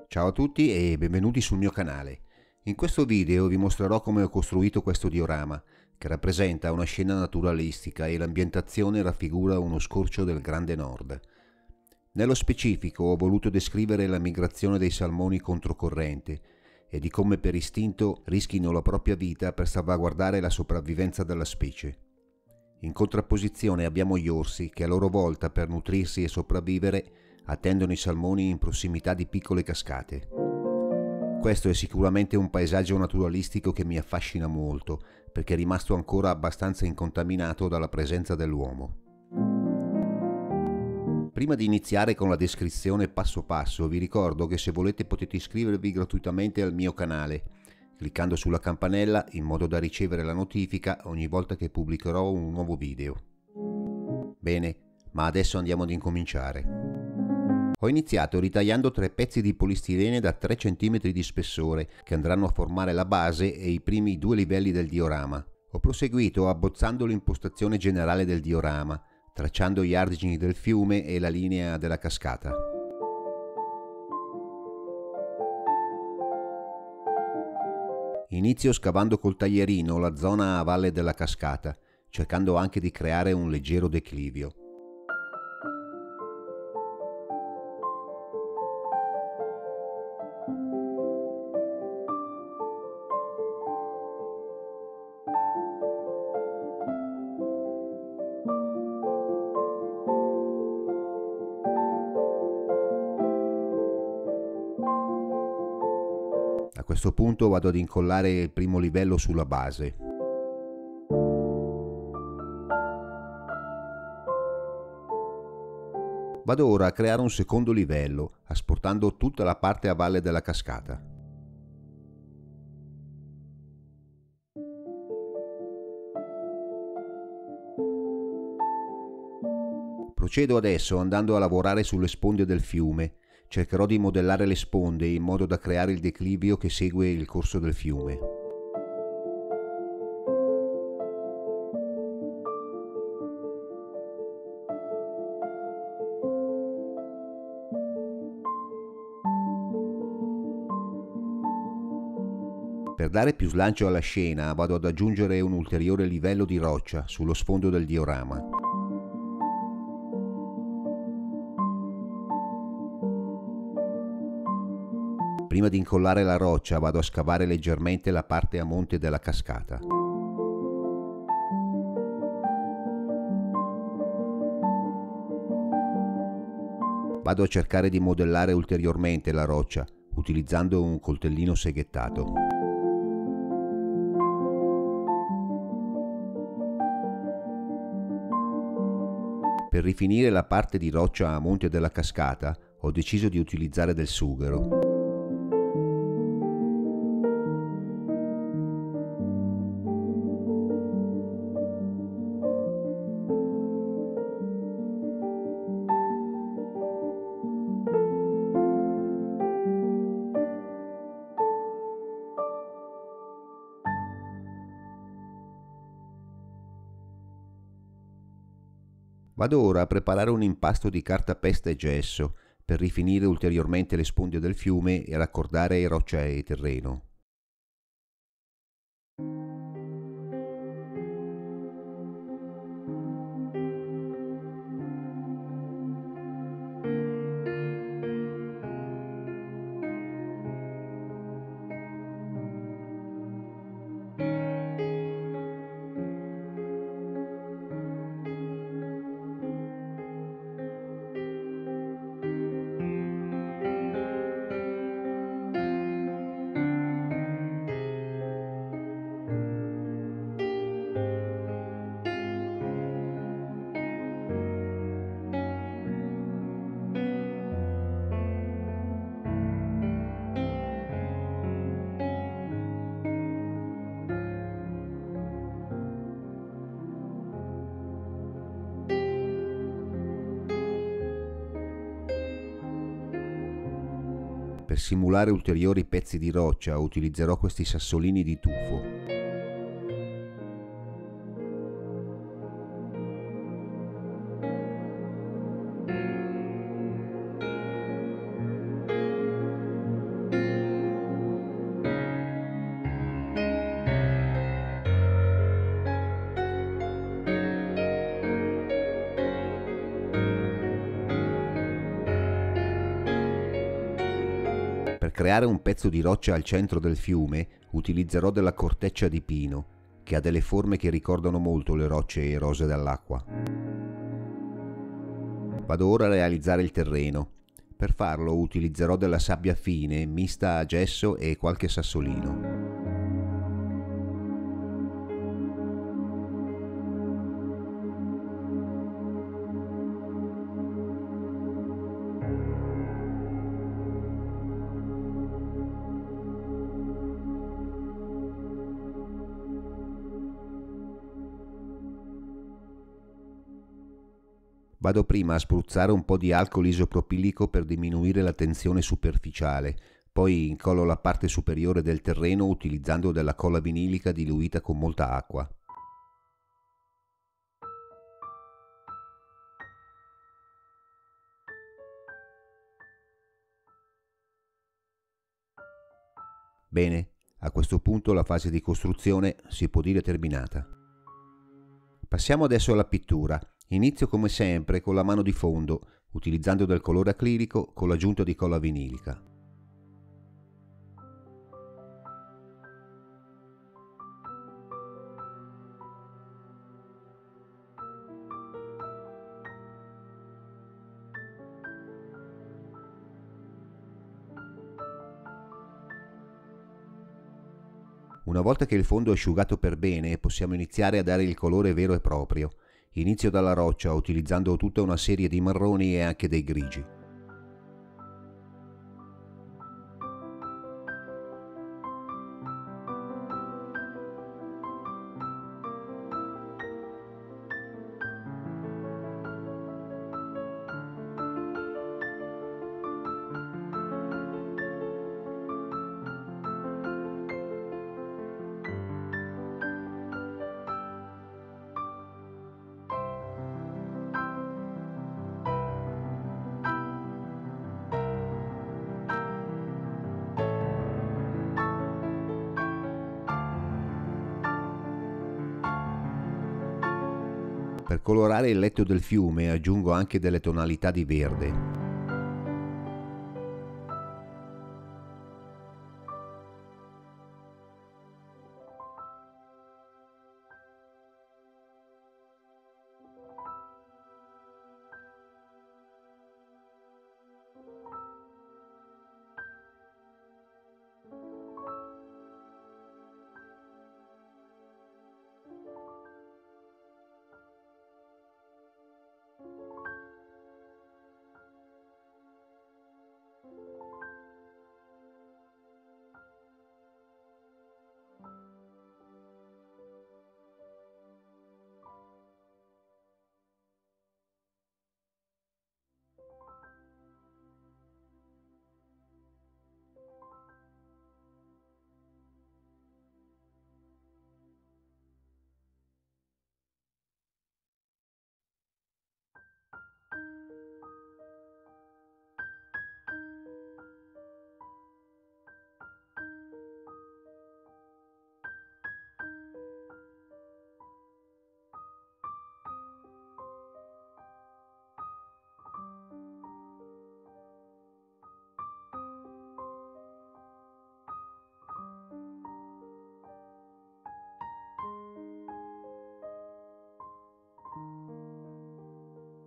Ciao a tutti e benvenuti sul mio canale. In questo video vi mostrerò come ho costruito questo diorama, che rappresenta una scena naturalistica e l'ambientazione raffigura uno scorcio del Grande Nord. Nello specifico ho voluto descrivere la migrazione dei salmoni controcorrente e di come per istinto rischino la propria vita per salvaguardare la sopravvivenza della specie. In contrapposizione abbiamo gli orsi che a loro volta per nutrirsi e sopravvivere attendono i salmoni in prossimità di piccole cascate. Questo è sicuramente un paesaggio naturalistico che mi affascina molto perché è rimasto ancora abbastanza incontaminato dalla presenza dell'uomo. Prima di iniziare con la descrizione passo passo vi ricordo che se volete potete iscrivervi gratuitamente al mio canale cliccando sulla campanella in modo da ricevere la notifica ogni volta che pubblicherò un nuovo video. Bene, ma adesso andiamo ad incominciare. Ho iniziato ritagliando 3 pezzi di polistirene da 3 cm di spessore che andranno a formare la base e i primi 2 livelli del diorama. Ho proseguito abbozzando l'impostazione generale del diorama, tracciando gli argini del fiume e la linea della cascata. Inizio scavando col taglierino la zona a valle della cascata, cercando anche di creare un leggero declivio. A questo punto vado ad incollare il primo livello sulla base. Vado ora a creare un secondo livello, asportando tutta la parte a valle della cascata. Procedo adesso andando a lavorare sulle sponde del fiume. Cercherò di modellare le sponde in modo da creare il declivio che segue il corso del fiume. Per dare più slancio alla scena vado ad aggiungere un ulteriore livello di roccia sullo sfondo del diorama. Prima di incollare la roccia vado a scavare leggermente la parte a monte della cascata. Vado a cercare di modellare ulteriormente la roccia utilizzando un coltellino seghettato. Per rifinire la parte di roccia a monte della cascata ho deciso di utilizzare del sughero. Vado ora a preparare un impasto di cartapesta e gesso per rifinire ulteriormente le sponde del fiume e raccordare roccia e terreno. Per simulare ulteriori pezzi di roccia utilizzerò questi sassolini di tufo. Per creare un pezzo di roccia al centro del fiume utilizzerò della corteccia di pino, che ha delle forme che ricordano molto le rocce erose dall'acqua. Vado ora a realizzare il terreno. Per farlo utilizzerò della sabbia fine mista a gesso e qualche sassolino. Vado prima a spruzzare un po' di alcol isopropilico per diminuire la tensione superficiale, poi incollo la parte superiore del terreno utilizzando della colla vinilica diluita con molta acqua. Bene, a questo punto la fase di costruzione si può dire terminata. Passiamo adesso alla pittura. Inizio come sempre con la mano di fondo, utilizzando del colore acrilico con l'aggiunta di colla vinilica. Una volta che il fondo è asciugato per bene, possiamo iniziare a dare il colore vero e proprio. Inizio dalla roccia utilizzando tutta una serie di marroni e anche dei grigi. Per colorare il letto del fiume aggiungo anche delle tonalità di verde.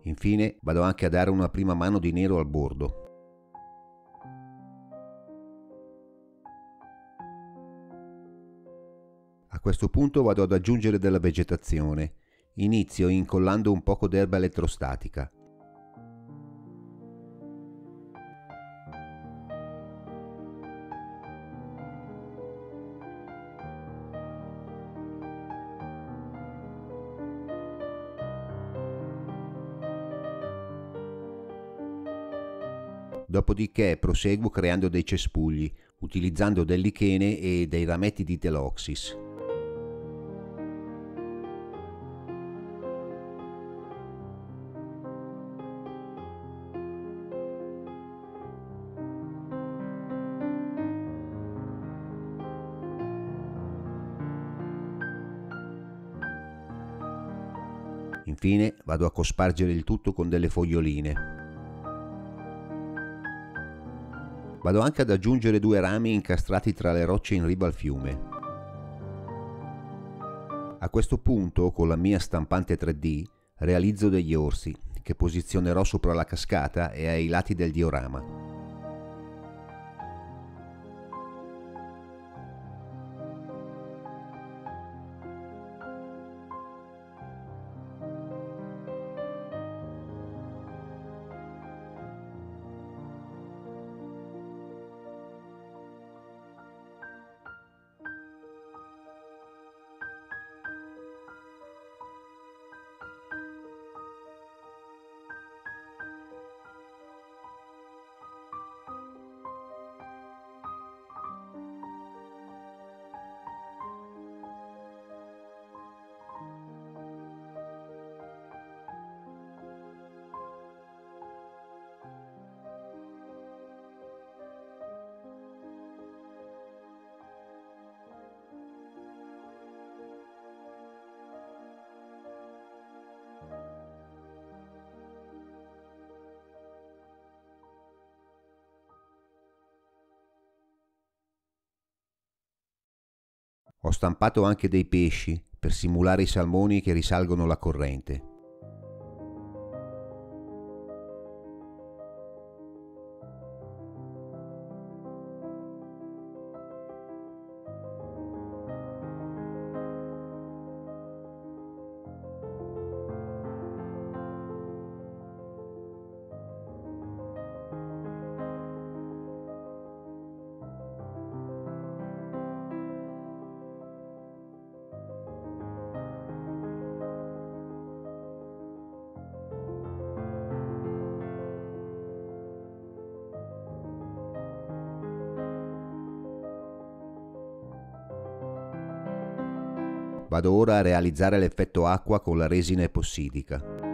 Infine vado anche a dare una prima mano di nero al bordo. A questo punto vado ad aggiungere della vegetazione. Inizio incollando un poco d'erba elettrostatica. Dopodiché proseguo creando dei cespugli, utilizzando del lichene e dei rametti di Teloxys. Infine vado a cospargere il tutto con delle foglioline. Vado anche ad aggiungere 2 rami incastrati tra le rocce in riva al fiume. A questo punto, con la mia stampante 3D, realizzo degli orsi, che posizionerò sopra la cascata e ai lati del diorama. Ho stampato anche dei pesci per simulare i salmoni che risalgono la corrente. Vado ora a realizzare l'effetto acqua con la resina epossidica.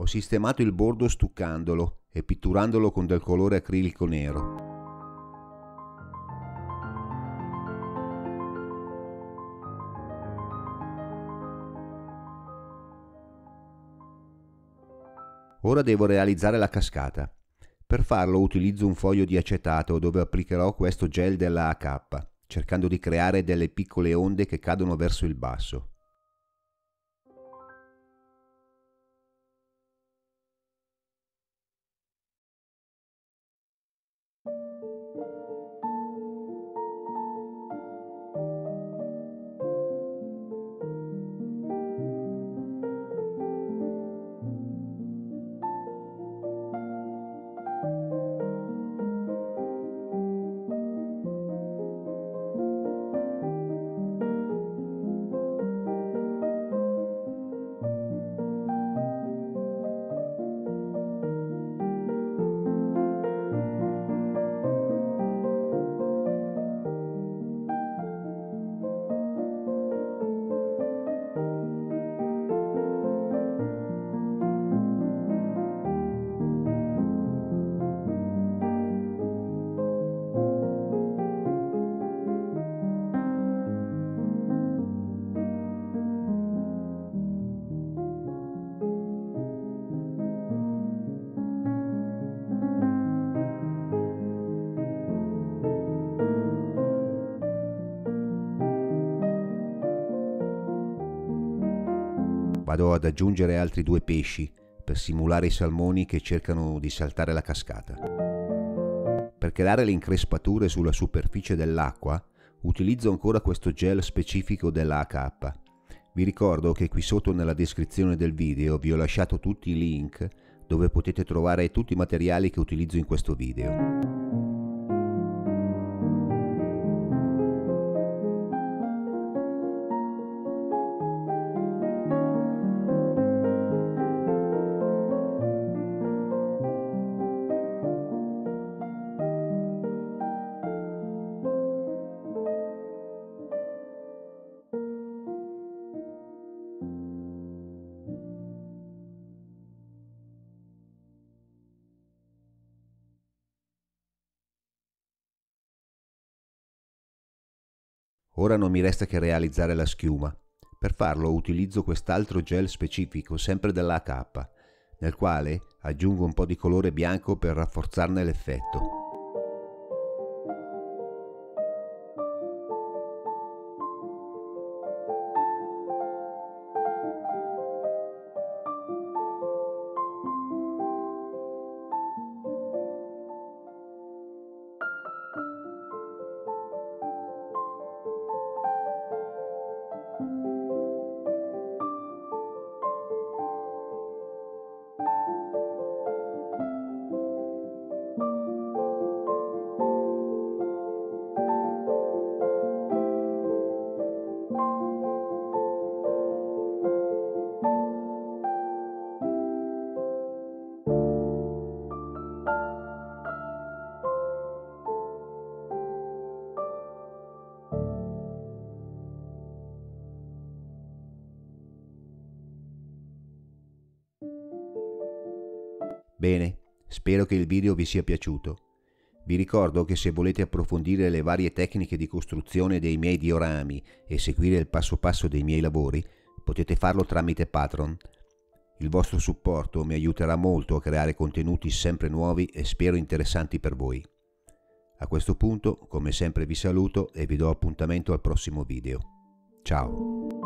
Ho sistemato il bordo stuccandolo e pitturandolo con del colore acrilico nero. Ora devo realizzare la cascata. Per farlo utilizzo un foglio di acetato dove applicherò questo gel della AK, cercando di creare delle piccole onde che cadono verso il basso. Vado ad aggiungere altri 2 pesci per simulare i salmoni che cercano di saltare la cascata. Per creare le increspature sulla superficie dell'acqua utilizzo ancora questo gel specifico della AK. Vi ricordo che qui sotto nella descrizione del video vi ho lasciato tutti i link dove potete trovare tutti i materiali che utilizzo in questo video. Ora non mi resta che realizzare la schiuma. Per farlo utilizzo quest'altro gel specifico, sempre della AK, nel quale aggiungo un po' di colore bianco per rafforzarne l'effetto. Bene, spero che il video vi sia piaciuto. Vi ricordo che se volete approfondire le varie tecniche di costruzione dei miei diorami e seguire il passo passo dei miei lavori, potete farlo tramite Patreon. Il vostro supporto mi aiuterà molto a creare contenuti sempre nuovi e spero interessanti per voi. A questo punto, come sempre vi saluto e vi do appuntamento al prossimo video. Ciao!